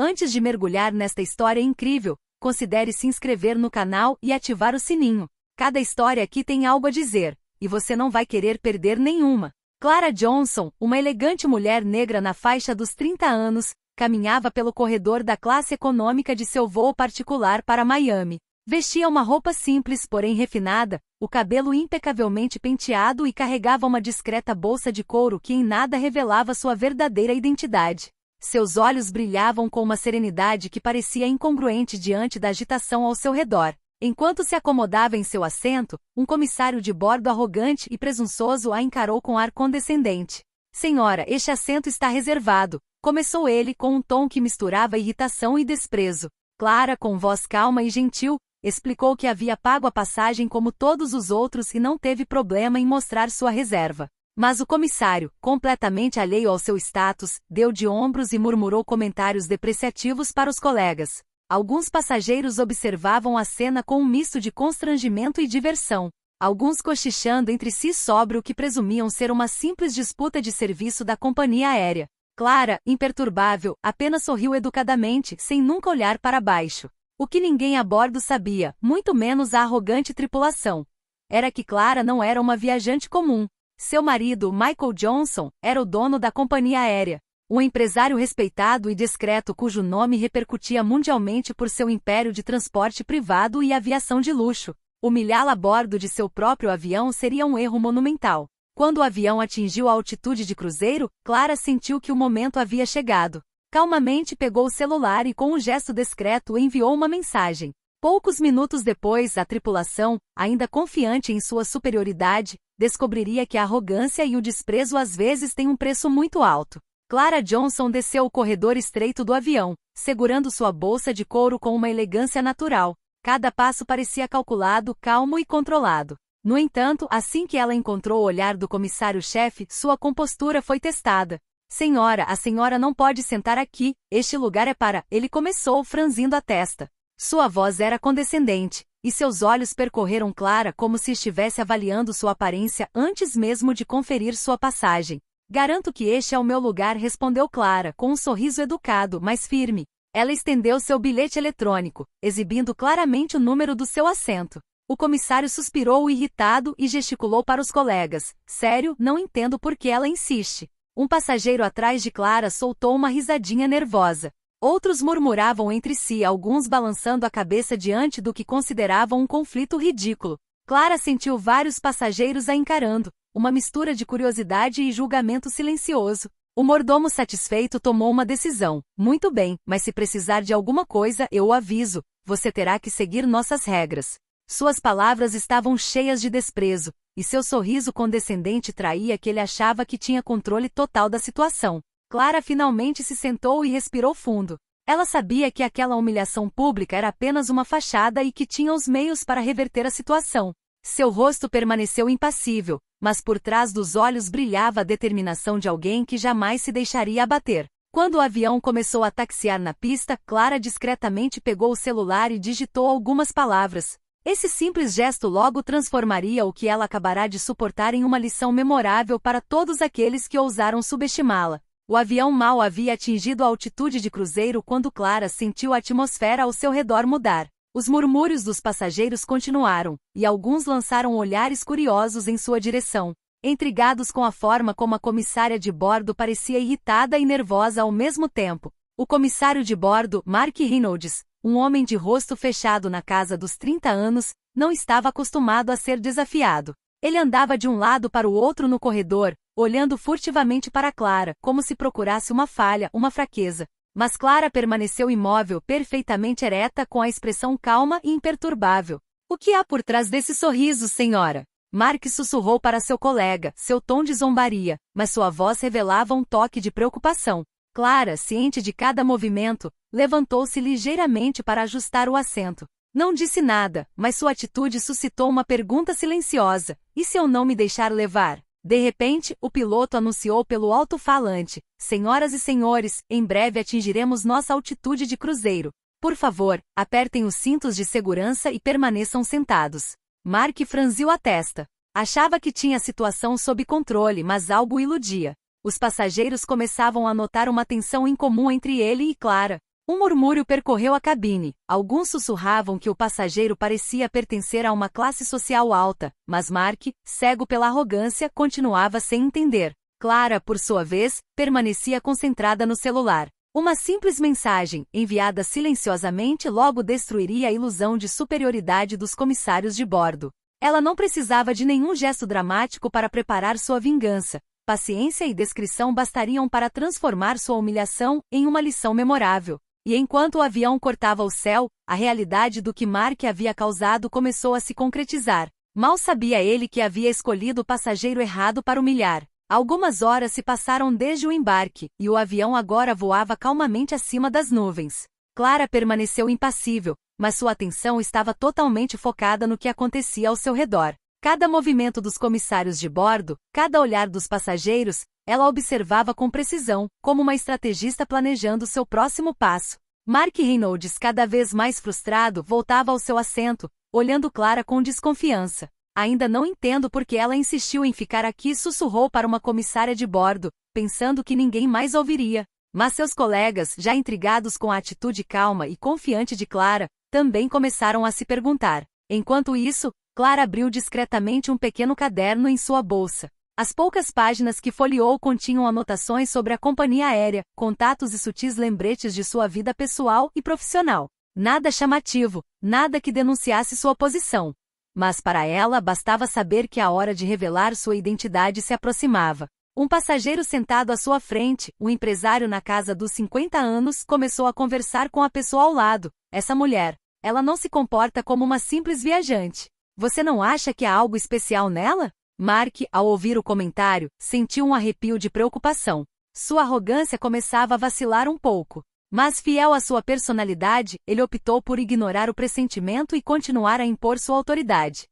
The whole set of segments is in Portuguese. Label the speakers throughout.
Speaker 1: Antes de mergulhar nesta história incrível, considere se inscrever no canal e ativar o sininho. Cada história aqui tem algo a dizer, e você não vai querer perder nenhuma. Clara Johnson, uma elegante mulher negra na faixa dos 30 anos, caminhava pelo corredor da classe econômica de seu voo particular para Miami. Vestia uma roupa simples, porém refinada, o cabelo impecavelmente penteado e carregava uma discreta bolsa de couro que em nada revelava sua verdadeira identidade. Seus olhos brilhavam com uma serenidade que parecia incongruente diante da agitação ao seu redor. Enquanto se acomodava em seu assento, um comissário de bordo arrogante e presunçoso a encarou com ar condescendente. "Senhora, este assento está reservado", começou ele com um tom que misturava irritação e desprezo. Clara, com voz calma e gentil, explicou que havia pago a passagem como todos os outros e não teve problema em mostrar sua reserva. Mas o comissário, completamente alheio ao seu status, deu de ombros e murmurou comentários depreciativos para os colegas. Alguns passageiros observavam a cena com um misto de constrangimento e diversão. Alguns cochichando entre si sobre o que presumiam ser uma simples disputa de serviço da companhia aérea. Clara, imperturbável, apenas sorriu educadamente, sem nunca olhar para baixo. O que ninguém a bordo sabia, muito menos a arrogante tripulação, era que Clara não era uma viajante comum. Seu marido, Michael Johnson, era o dono da companhia aérea. Um empresário respeitado e discreto cujo nome repercutia mundialmente por seu império de transporte privado e aviação de luxo. Humilhá-la a bordo de seu próprio avião seria um erro monumental. Quando o avião atingiu a altitude de cruzeiro, Clara sentiu que o momento havia chegado. Calmamente pegou o celular e com um gesto discreto enviou uma mensagem. Poucos minutos depois, a tripulação, ainda confiante em sua superioridade, descobriria que a arrogância e o desprezo às vezes têm um preço muito alto. Clara Johnson desceu o corredor estreito do avião, segurando sua bolsa de couro com uma elegância natural. Cada passo parecia calculado, calmo e controlado. No entanto, assim que ela encontrou o olhar do comissário-chefe, sua compostura foi testada. "Senhora, a senhora não pode sentar aqui, este lugar é para..." Ele começou, franzindo a testa. Sua voz era condescendente, e seus olhos percorreram Clara como se estivesse avaliando sua aparência antes mesmo de conferir sua passagem. "Garanto que este é o meu lugar", respondeu Clara, com um sorriso educado, mas firme. Ela estendeu seu bilhete eletrônico, exibindo claramente o número do seu assento. O comissário suspirou irritado e gesticulou para os colegas. "Sério, não entendo por que ela insiste." Um passageiro atrás de Clara soltou uma risadinha nervosa. Outros murmuravam entre si, alguns balançando a cabeça diante do que consideravam um conflito ridículo. Clara sentiu vários passageiros a encarando, uma mistura de curiosidade e julgamento silencioso. O mordomo satisfeito tomou uma decisão. "Muito bem, mas se precisar de alguma coisa, eu o aviso. Você terá que seguir nossas regras." Suas palavras estavam cheias de desprezo, e seu sorriso condescendente traía que ele achava que tinha controle total da situação. Clara finalmente se sentou e respirou fundo. Ela sabia que aquela humilhação pública era apenas uma fachada e que tinha os meios para reverter a situação. Seu rosto permaneceu impassível, mas por trás dos olhos brilhava a determinação de alguém que jamais se deixaria abater. Quando o avião começou a taxiar na pista, Clara discretamente pegou o celular e digitou algumas palavras. Esse simples gesto logo transformaria o que ela acabará de suportar em uma lição memorável para todos aqueles que ousaram subestimá-la. O avião mal havia atingido a altitude de cruzeiro quando Clara sentiu a atmosfera ao seu redor mudar. Os murmúrios dos passageiros continuaram, e alguns lançaram olhares curiosos em sua direção, intrigados com a forma como a comissária de bordo parecia irritada e nervosa ao mesmo tempo. O comissário de bordo, Mark Reynolds, um homem de rosto fechado na casa dos 30 anos, não estava acostumado a ser desafiado. Ele andava de um lado para o outro no corredor, olhando furtivamente para Clara, como se procurasse uma falha, uma fraqueza. Mas Clara permaneceu imóvel, perfeitamente ereta, com a expressão calma e imperturbável. "O que há por trás desse sorriso, senhora?" Mark sussurrou para seu colega, seu tom de zombaria, mas sua voz revelava um toque de preocupação. Clara, ciente de cada movimento, levantou-se ligeiramente para ajustar o assento. Não disse nada, mas sua atitude suscitou uma pergunta silenciosa. "E se eu não me deixar levar?" De repente, o piloto anunciou pelo alto-falante: "Senhoras e senhores, em breve atingiremos nossa altitude de cruzeiro. Por favor, apertem os cintos de segurança e permaneçam sentados." Mark franziu a testa. Achava que tinha a situação sob controle, mas algo o iludia. Os passageiros começavam a notar uma tensão incomum entre ele e Clara. Um murmúrio percorreu a cabine. Alguns sussurravam que o passageiro parecia pertencer a uma classe social alta, mas Mark, cego pela arrogância, continuava sem entender. Clara, por sua vez, permanecia concentrada no celular. Uma simples mensagem, enviada silenciosamente, logo destruiria a ilusão de superioridade dos comissários de bordo. Ela não precisava de nenhum gesto dramático para preparar sua vingança. Paciência e descrição bastariam para transformar sua humilhação em uma lição memorável. E enquanto o avião cortava o céu, a realidade do que Mark havia causado começou a se concretizar. Mal sabia ele que havia escolhido o passageiro errado para humilhar. Algumas horas se passaram desde o embarque, e o avião agora voava calmamente acima das nuvens. Clara permaneceu impassível, mas sua atenção estava totalmente focada no que acontecia ao seu redor. Cada movimento dos comissários de bordo, cada olhar dos passageiros, ela observava com precisão, como uma estrategista planejando seu próximo passo. Mark Reynolds, cada vez mais frustrado, voltava ao seu assento, olhando Clara com desconfiança. Ainda não entendo por que ela insistiu em ficar aqui, sussurrou para uma comissária de bordo, pensando que ninguém mais ouviria. Mas seus colegas, já intrigados com a atitude calma e confiante de Clara, também começaram a se perguntar. Enquanto isso, Clara abriu discretamente um pequeno caderno em sua bolsa. As poucas páginas que folheou continham anotações sobre a companhia aérea, contatos e sutis lembretes de sua vida pessoal e profissional. Nada chamativo, nada que denunciasse sua posição. Mas para ela bastava saber que a hora de revelar sua identidade se aproximava. Um passageiro sentado à sua frente, um empresário na casa dos 50 anos, começou a conversar com a pessoa ao lado. Essa mulher, ela não se comporta como uma simples viajante. Você não acha que há algo especial nela? Mark, ao ouvir o comentário, sentiu um arrepio de preocupação. Sua arrogância começava a vacilar um pouco. Mas fiel à sua personalidade, ele optou por ignorar o pressentimento e continuar a impor sua autoridade.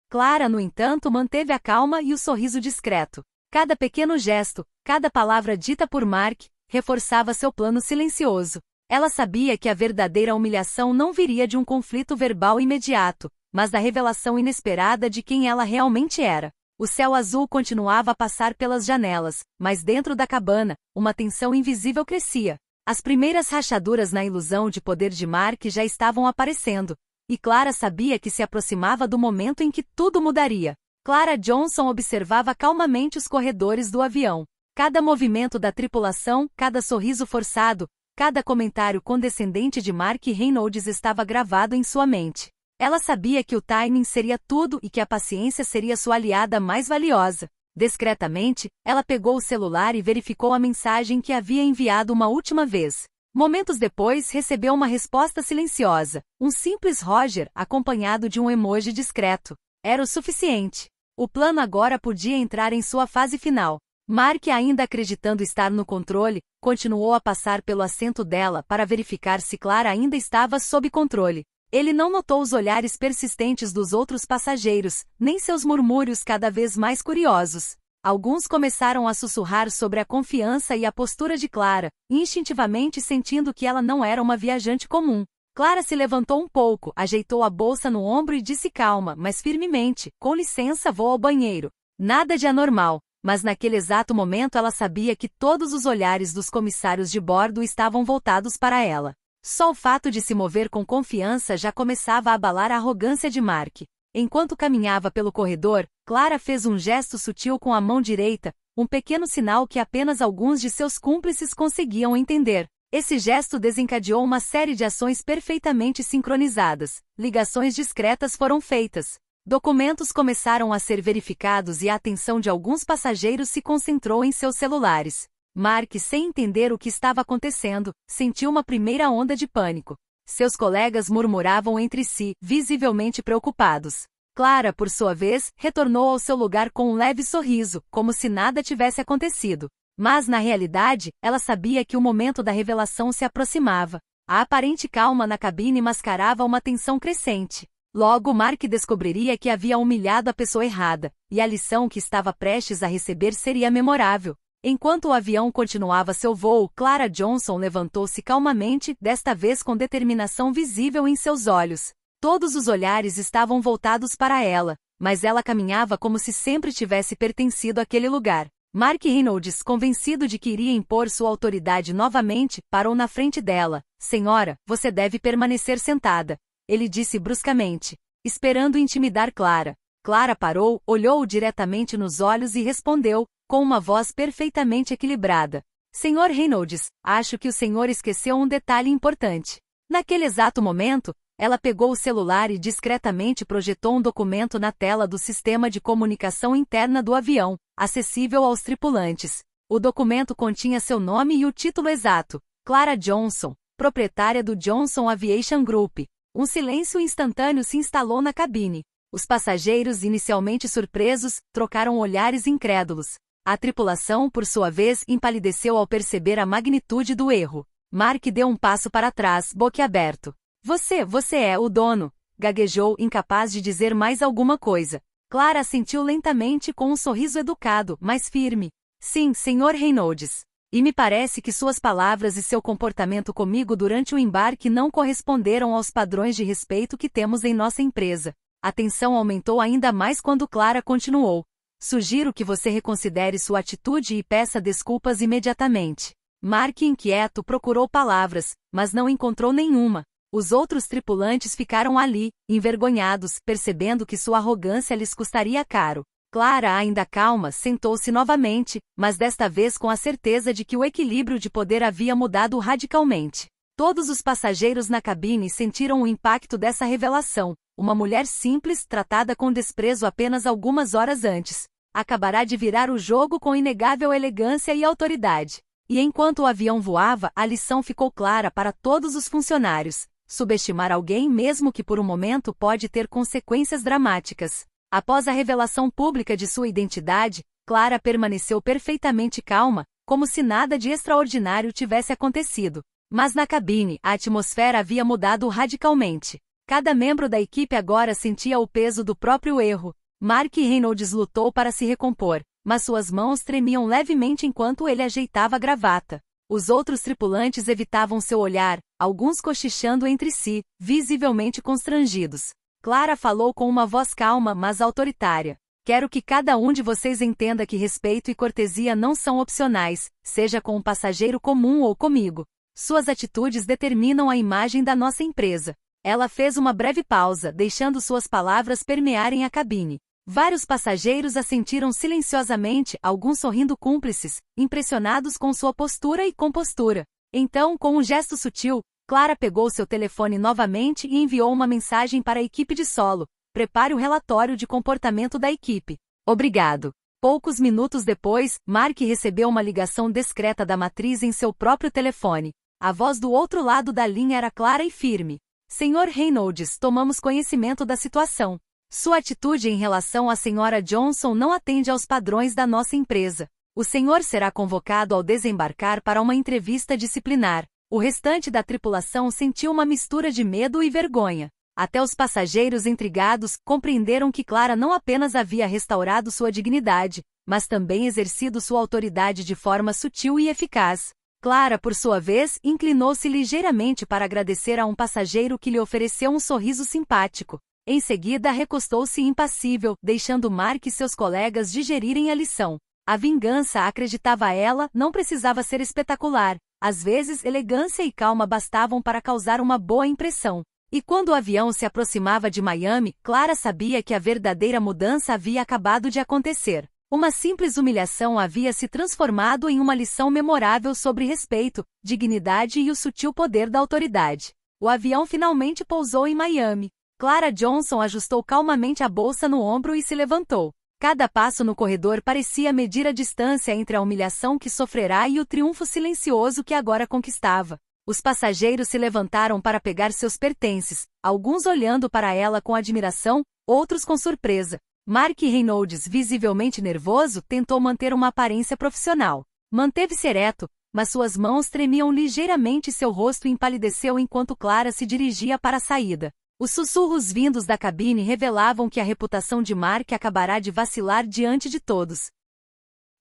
Speaker 1: Clara, no entanto, manteve a calma e o sorriso discreto. Cada pequeno gesto, cada palavra dita por Mark, reforçava seu plano silencioso. Ela sabia que a verdadeira humilhação não viria de um conflito verbal imediato, mas da revelação inesperada de quem ela realmente era. O céu azul continuava a passar pelas janelas, mas dentro da cabana, uma tensão invisível crescia. As primeiras rachaduras na ilusão de poder de Mark já estavam aparecendo, e Clara sabia que se aproximava do momento em que tudo mudaria. Clara Johnson observava calmamente os corredores do avião. Cada movimento da tripulação, cada sorriso forçado, cada comentário condescendente de Mark Reynolds estava gravado em sua mente. Ela sabia que o timing seria tudo e que a paciência seria sua aliada mais valiosa. Discretamente, ela pegou o celular e verificou a mensagem que havia enviado uma última vez. Momentos depois, recebeu uma resposta silenciosa, um simples Roger, acompanhado de um emoji discreto. Era o suficiente. O plano agora podia entrar em sua fase final. Mark, ainda acreditando estar no controle, continuou a passar pelo assento dela para verificar se Clara ainda estava sob controle. Ele não notou os olhares persistentes dos outros passageiros, nem seus murmúrios cada vez mais curiosos. Alguns começaram a sussurrar sobre a confiança e a postura de Clara, instintivamente sentindo que ela não era uma viajante comum. Clara se levantou um pouco, ajeitou a bolsa no ombro e disse calma, mas firmemente, com licença, vou ao banheiro. Nada de anormal, mas naquele exato momento ela sabia que todos os olhares dos comissários de bordo estavam voltados para ela. Só o fato de se mover com confiança já começava a abalar a arrogância de Mark. Enquanto caminhava pelo corredor, Clara fez um gesto sutil com a mão direita, um pequeno sinal que apenas alguns de seus cúmplices conseguiam entender. Esse gesto desencadeou uma série de ações perfeitamente sincronizadas. Ligações discretas foram feitas. Documentos começaram a ser verificados e a atenção de alguns passageiros se concentrou em seus celulares. Mark, sem entender o que estava acontecendo, sentiu uma primeira onda de pânico. Seus colegas murmuravam entre si, visivelmente preocupados. Clara, por sua vez, retornou ao seu lugar com um leve sorriso, como se nada tivesse acontecido. Mas, na realidade, ela sabia que o momento da revelação se aproximava. A aparente calma na cabine mascarava uma tensão crescente. Logo, Mark descobriria que havia humilhado a pessoa errada, e a lição que estava prestes a receber seria memorável. Enquanto o avião continuava seu voo, Clara Johnson levantou-se calmamente, desta vez com determinação visível em seus olhos. Todos os olhares estavam voltados para ela, mas ela caminhava como se sempre tivesse pertencido àquele lugar. Mark Reynolds, convencido de que iria impor sua autoridade novamente, parou na frente dela. Senhora, você deve permanecer sentada. Ele disse bruscamente, esperando intimidar Clara. Clara parou, olhou-o diretamente nos olhos e respondeu, com uma voz perfeitamente equilibrada. Senhor Reynolds, acho que o senhor esqueceu um detalhe importante. Naquele exato momento, ela pegou o celular e discretamente projetou um documento na tela do sistema de comunicação interna do avião, acessível aos tripulantes. O documento continha seu nome e o título exato, Clara Johnson, proprietária do Johnson Aviation Group. Um silêncio instantâneo se instalou na cabine. Os passageiros, inicialmente surpresos, trocaram olhares incrédulos. A tripulação, por sua vez, empalideceu ao perceber a magnitude do erro. Mark deu um passo para trás, boquiaberto. Você é o dono, gaguejou, incapaz de dizer mais alguma coisa. Clara assentiu lentamente com um sorriso educado, mas firme. Sim, Sr. Reynolds. E me parece que suas palavras e seu comportamento comigo durante o embarque não corresponderam aos padrões de respeito que temos em nossa empresa. A tensão aumentou ainda mais quando Clara continuou. Sugiro que você reconsidere sua atitude e peça desculpas imediatamente. Mark, inquieto, procurou palavras, mas não encontrou nenhuma. Os outros tripulantes ficaram ali, envergonhados, percebendo que sua arrogância lhes custaria caro. Clara, ainda calma, sentou-se novamente, mas desta vez com a certeza de que o equilíbrio de poder havia mudado radicalmente. Todos os passageiros na cabine sentiram o impacto dessa revelação. Uma mulher simples, tratada com desprezo apenas algumas horas antes, acabará de virar o jogo com inegável elegância e autoridade. E enquanto o avião voava, a lição ficou clara para todos os funcionários. Subestimar alguém, mesmo que por um momento, pode ter consequências dramáticas. Após a revelação pública de sua identidade, Clara permaneceu perfeitamente calma, como se nada de extraordinário tivesse acontecido. Mas na cabine, a atmosfera havia mudado radicalmente. Cada membro da equipe agora sentia o peso do próprio erro. Mark Reynolds lutou para se recompor, mas suas mãos tremiam levemente enquanto ele ajeitava a gravata. Os outros tripulantes evitavam seu olhar, alguns cochichando entre si, visivelmente constrangidos. Clara falou com uma voz calma, mas autoritária. Quero que cada um de vocês entenda que respeito e cortesia não são opcionais, seja com um passageiro comum ou comigo. Suas atitudes determinam a imagem da nossa empresa. Ela fez uma breve pausa, deixando suas palavras permearem a cabine. Vários passageiros assentiram silenciosamente, alguns sorrindo cúmplices, impressionados com sua postura e compostura. Então, com um gesto sutil, Clara pegou seu telefone novamente e enviou uma mensagem para a equipe de solo. Prepare o relatório de comportamento da equipe. Obrigado. Poucos minutos depois, Mark recebeu uma ligação discreta da matriz em seu próprio telefone. A voz do outro lado da linha era clara e firme. Sr. Reynolds, tomamos conhecimento da situação. Sua atitude em relação à Sra. Johnson não atende aos padrões da nossa empresa. O senhor será convocado ao desembarcar para uma entrevista disciplinar. O restante da tripulação sentiu uma mistura de medo e vergonha. Até os passageiros intrigados compreenderam que Clara não apenas havia restaurado sua dignidade, mas também exercido sua autoridade de forma sutil e eficaz. Clara, por sua vez, inclinou-se ligeiramente para agradecer a um passageiro que lhe ofereceu um sorriso simpático. Em seguida, recostou-se impassível, deixando Mark e seus colegas digerirem a lição. A vingança, acreditava ela, não precisava ser espetacular. Às vezes, elegância e calma bastavam para causar uma boa impressão. E quando o avião se aproximava de Miami, Clara sabia que a verdadeira mudança havia acabado de acontecer. Uma simples humilhação havia se transformado em uma lição memorável sobre respeito, dignidade e o sutil poder da autoridade. O avião finalmente pousou em Miami. Clara Johnson ajustou calmamente a bolsa no ombro e se levantou. Cada passo no corredor parecia medir a distância entre a humilhação que sofrerá e o triunfo silencioso que agora conquistava. Os passageiros se levantaram para pegar seus pertences, alguns olhando para ela com admiração, outros com surpresa. Mark Reynolds, visivelmente nervoso, tentou manter uma aparência profissional. Manteve-se ereto, mas suas mãos tremiam ligeiramente e seu rosto empalideceu enquanto Clara se dirigia para a saída. Os sussurros vindos da cabine revelavam que a reputação de Mark acabará de vacilar diante de todos.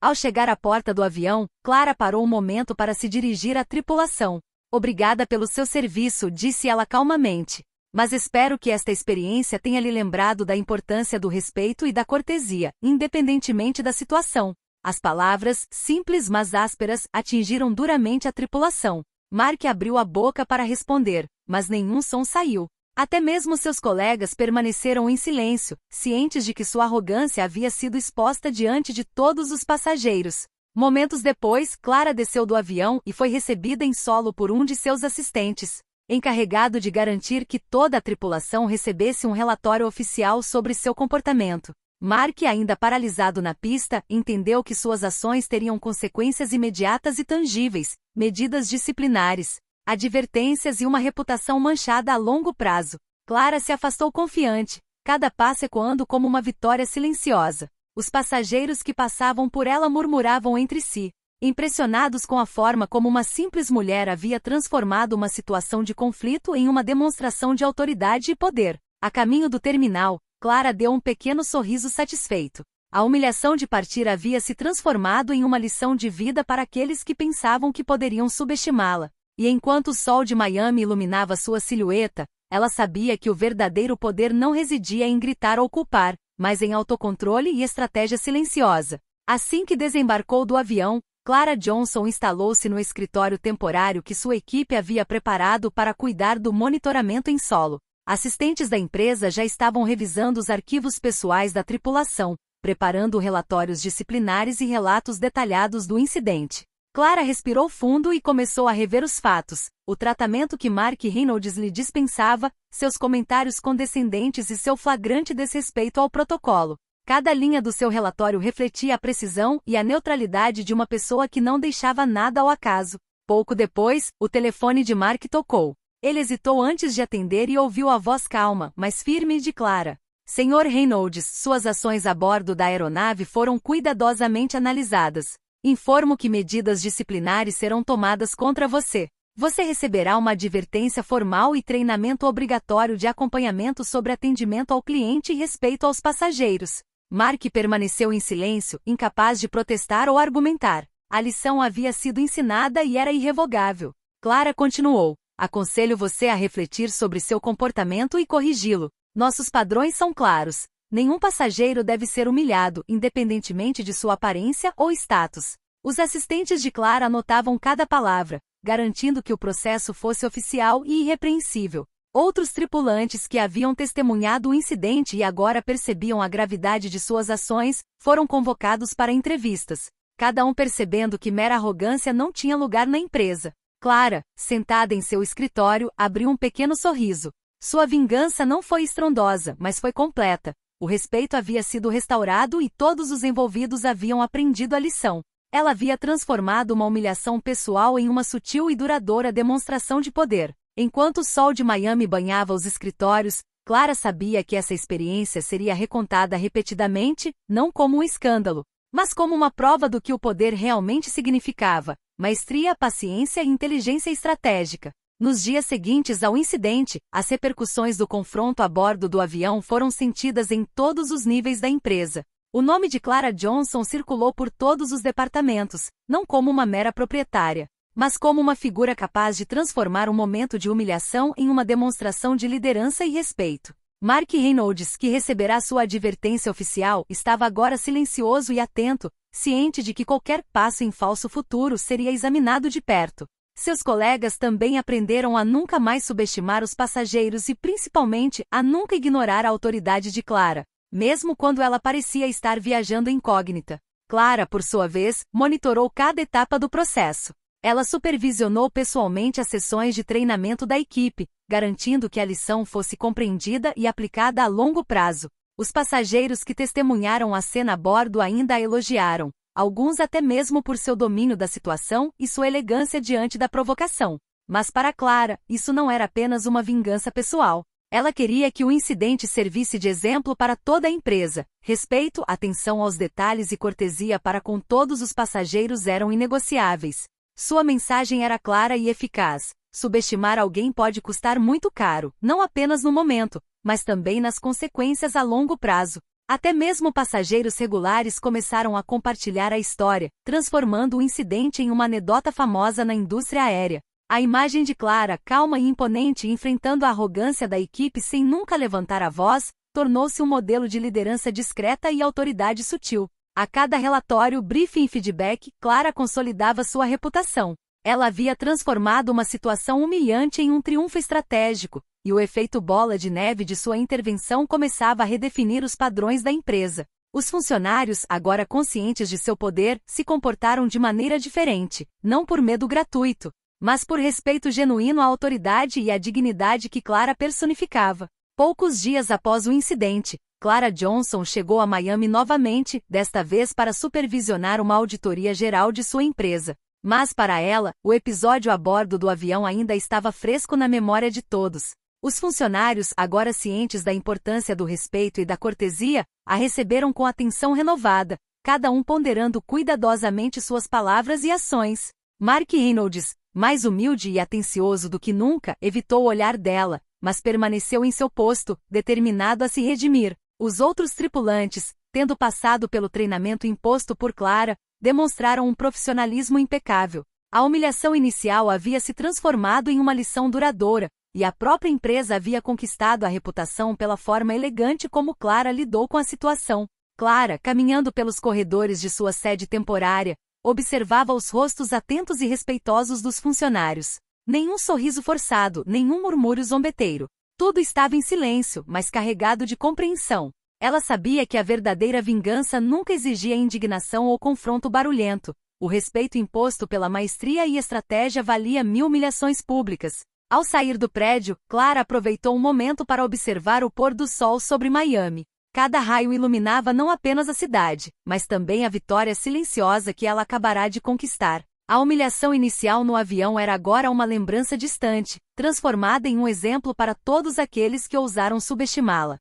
Speaker 1: Ao chegar à porta do avião, Clara parou um momento para se dirigir à tripulação. Obrigada pelo seu serviço, disse ela calmamente. Mas espero que esta experiência tenha lhe lembrado da importância do respeito e da cortesia, independentemente da situação. As palavras, simples mas ásperas, atingiram duramente a tripulação. Mark abriu a boca para responder, mas nenhum som saiu. Até mesmo seus colegas permaneceram em silêncio, cientes de que sua arrogância havia sido exposta diante de todos os passageiros. Momentos depois, Clara desceu do avião e foi recebida em solo por um de seus assistentes, encarregado de garantir que toda a tripulação recebesse um relatório oficial sobre seu comportamento. Mark, ainda paralisado na pista, entendeu que suas ações teriam consequências imediatas e tangíveis, medidas disciplinares, advertências e uma reputação manchada a longo prazo. Clara se afastou confiante, cada passo ecoando como uma vitória silenciosa. Os passageiros que passavam por ela murmuravam entre si, impressionados com a forma como uma simples mulher havia transformado uma situação de conflito em uma demonstração de autoridade e poder. A caminho do terminal, Clara deu um pequeno sorriso satisfeito. A humilhação de partir havia se transformado em uma lição de vida para aqueles que pensavam que poderiam subestimá-la. E enquanto o sol de Miami iluminava sua silhueta, ela sabia que o verdadeiro poder não residia em gritar ou culpar, mas em autocontrole e estratégia silenciosa. Assim que desembarcou do avião, Clara Johnson instalou-se no escritório temporário que sua equipe havia preparado para cuidar do monitoramento em solo. Assistentes da empresa já estavam revisando os arquivos pessoais da tripulação, preparando relatórios disciplinares e relatos detalhados do incidente. Clara respirou fundo e começou a rever os fatos, o tratamento que Mark Reynolds lhe dispensava, seus comentários condescendentes e seu flagrante desrespeito ao protocolo. Cada linha do seu relatório refletia a precisão e a neutralidade de uma pessoa que não deixava nada ao acaso. Pouco depois, o telefone de Mark tocou. Ele hesitou antes de atender e ouviu a voz calma, mas firme de Clara. Senhor Reynolds, suas ações a bordo da aeronave foram cuidadosamente analisadas. Informo que medidas disciplinares serão tomadas contra você. Você receberá uma advertência formal e treinamento obrigatório de acompanhamento sobre atendimento ao cliente e respeito aos passageiros. Mark permaneceu em silêncio, incapaz de protestar ou argumentar. A lição havia sido ensinada e era irrevogável. Clara continuou. Aconselho você a refletir sobre seu comportamento e corrigi-lo. Nossos padrões são claros. Nenhum passageiro deve ser humilhado, independentemente de sua aparência ou status. Os assistentes de Clara anotavam cada palavra, garantindo que o processo fosse oficial e irrepreensível. Outros tripulantes que haviam testemunhado o incidente e agora percebiam a gravidade de suas ações, foram convocados para entrevistas. Cada um percebendo que mera arrogância não tinha lugar na empresa. Clara, sentada em seu escritório, abriu um pequeno sorriso. Sua vingança não foi estrondosa, mas foi completa. O respeito havia sido restaurado e todos os envolvidos haviam aprendido a lição. Ela havia transformado uma humilhação pessoal em uma sutil e duradoura demonstração de poder. Enquanto o sol de Miami banhava os escritórios, Clara sabia que essa experiência seria recontada repetidamente, não como um escândalo, mas como uma prova do que o poder realmente significava: maestria, paciência e inteligência estratégica. Nos dias seguintes ao incidente, as repercussões do confronto a bordo do avião foram sentidas em todos os níveis da empresa. O nome de Clara Johnson circulou por todos os departamentos, não como uma mera proprietária, mas como uma figura capaz de transformar um momento de humilhação em uma demonstração de liderança e respeito. Mark Reynolds, que receberá sua advertência oficial, estava agora silencioso e atento, ciente de que qualquer passo em falso futuro seria examinado de perto. Seus colegas também aprenderam a nunca mais subestimar os passageiros e principalmente a nunca ignorar a autoridade de Clara, mesmo quando ela parecia estar viajando incógnita. Clara, por sua vez, monitorou cada etapa do processo. Ela supervisionou pessoalmente as sessões de treinamento da equipe, garantindo que a lição fosse compreendida e aplicada a longo prazo. Os passageiros que testemunharam a cena a bordo ainda a elogiaram, alguns até mesmo por seu domínio da situação e sua elegância diante da provocação. Mas para Clara, isso não era apenas uma vingança pessoal. Ela queria que o incidente servisse de exemplo para toda a empresa. Respeito, atenção aos detalhes e cortesia para com todos os passageiros eram inegociáveis. Sua mensagem era clara e eficaz. Subestimar alguém pode custar muito caro, não apenas no momento, mas também nas consequências a longo prazo. Até mesmo passageiros regulares começaram a compartilhar a história, transformando o incidente em uma anedota famosa na indústria aérea. A imagem de Clara, calma e imponente, enfrentando a arrogância da equipe sem nunca levantar a voz, tornou-se um modelo de liderança discreta e autoridade sutil. A cada relatório, briefing e feedback, Clara consolidava sua reputação. Ela havia transformado uma situação humilhante em um triunfo estratégico, e o efeito bola de neve de sua intervenção começava a redefinir os padrões da empresa. Os funcionários, agora conscientes de seu poder, se comportaram de maneira diferente, não por medo gratuito, mas por respeito genuíno à autoridade e à dignidade que Clara personificava. Poucos dias após o incidente, Clara Johnson chegou a Miami novamente, desta vez para supervisionar uma auditoria geral de sua empresa. Mas para ela, o episódio a bordo do avião ainda estava fresco na memória de todos. Os funcionários, agora cientes da importância do respeito e da cortesia, a receberam com atenção renovada, cada um ponderando cuidadosamente suas palavras e ações. Mark Reynolds, mais humilde e atencioso do que nunca, evitou o olhar dela, mas permaneceu em seu posto, determinado a se redimir. Os outros tripulantes, tendo passado pelo treinamento imposto por Clara, demonstraram um profissionalismo impecável. A humilhação inicial havia se transformado em uma lição duradoura, e a própria empresa havia conquistado a reputação pela forma elegante como Clara lidou com a situação. Clara, caminhando pelos corredores de sua sede temporária, observava os rostos atentos e respeitosos dos funcionários. Nenhum sorriso forçado, nenhum murmúrio zombeteiro. Tudo estava em silêncio, mas carregado de compreensão. Ela sabia que a verdadeira vingança nunca exigia indignação ou confronto barulhento. O respeito imposto pela maestria e estratégia valia 1000 humilhações públicas. Ao sair do prédio, Clara aproveitou um momento para observar o pôr do sol sobre Miami. Cada raio iluminava não apenas a cidade, mas também a vitória silenciosa que ela acabará de conquistar. A humilhação inicial no avião era agora uma lembrança distante, transformada em um exemplo para todos aqueles que ousaram subestimá-la.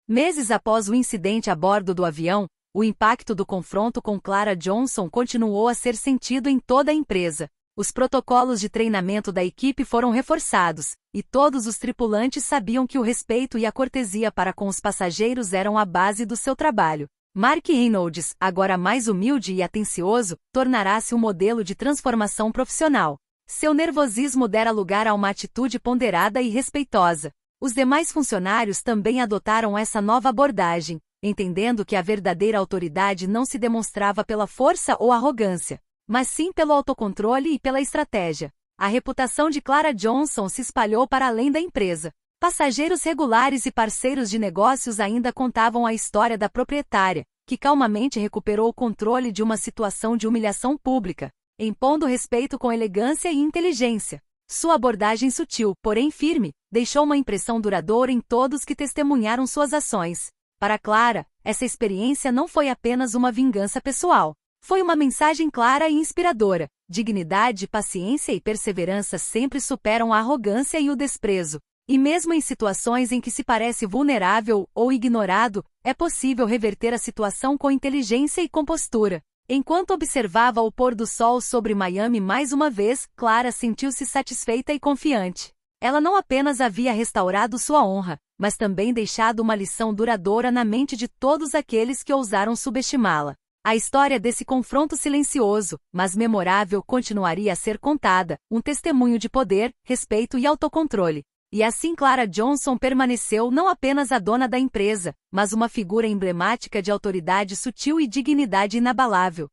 Speaker 1: Meses após o incidente a bordo do avião, o impacto do confronto com Clara Johnson continuou a ser sentido em toda a empresa. Os protocolos de treinamento da equipe foram reforçados, e todos os tripulantes sabiam que o respeito e a cortesia para com os passageiros eram a base do seu trabalho. Mark Reynolds, agora mais humilde e atencioso, tornará-se um modelo de transformação profissional. Seu nervosismo dera lugar a uma atitude ponderada e respeitosa. Os demais funcionários também adotaram essa nova abordagem, entendendo que a verdadeira autoridade não se demonstrava pela força ou arrogância, mas sim pelo autocontrole e pela estratégia. A reputação de Clara Johnson se espalhou para além da empresa. Passageiros regulares e parceiros de negócios ainda contavam a história da proprietária, que calmamente recuperou o controle de uma situação de humilhação pública, impondo respeito com elegância e inteligência. Sua abordagem sutil, porém firme, deixou uma impressão duradoura em todos que testemunharam suas ações. Para Clara, essa experiência não foi apenas uma vingança pessoal. Foi uma mensagem clara e inspiradora. Dignidade, paciência e perseverança sempre superam a arrogância e o desprezo. E mesmo em situações em que se parece vulnerável ou ignorado, é possível reverter a situação com inteligência e compostura. Enquanto observava o pôr do sol sobre Miami mais uma vez, Clara sentiu-se satisfeita e confiante. Ela não apenas havia restaurado sua honra, mas também deixado uma lição duradoura na mente de todos aqueles que ousaram subestimá-la. A história desse confronto silencioso, mas memorável, continuaria a ser contada, um testemunho de poder, respeito e autocontrole. E assim Clara Johnson permaneceu não apenas a dona da empresa, mas uma figura emblemática de autoridade sutil e dignidade inabalável.